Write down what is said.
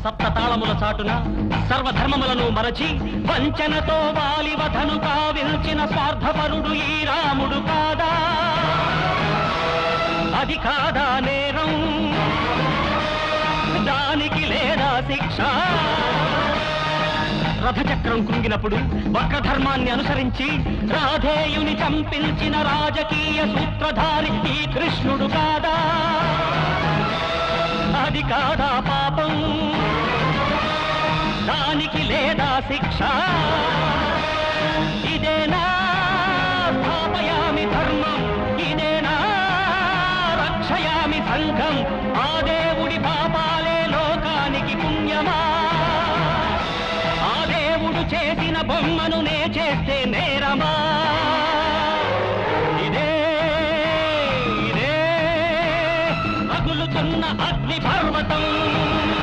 సప్తతాళముల చాటున సర్వధర్మములను మరచి వంచనతో వాలివధను కావిల్చిన స్వార్థపరుడు ఈ రాముడు కాదా? అది కాదా నేరం? దానికి లేదా శిక్ష? రథచక్రం కృంగినప్పుడు వక్రధర్మాన్ని అనుసరించి రాధేయుని చంపించిన రాజకీయ సూత్రధారి ఈ కృష్ణుడు కాదా? అది కాదా పాపం? దానికి లేదా శిక్ష? ఇదేనా స్థాపయామి ధర్మం, ఇదేనా రక్షయామి సంఘం? ఆ దేవుడి పాపాలే లోకానికి పుణ్యమా? ఆ దేవుడు చేసిన బొమ్మను నే చేస్తే నేరమా?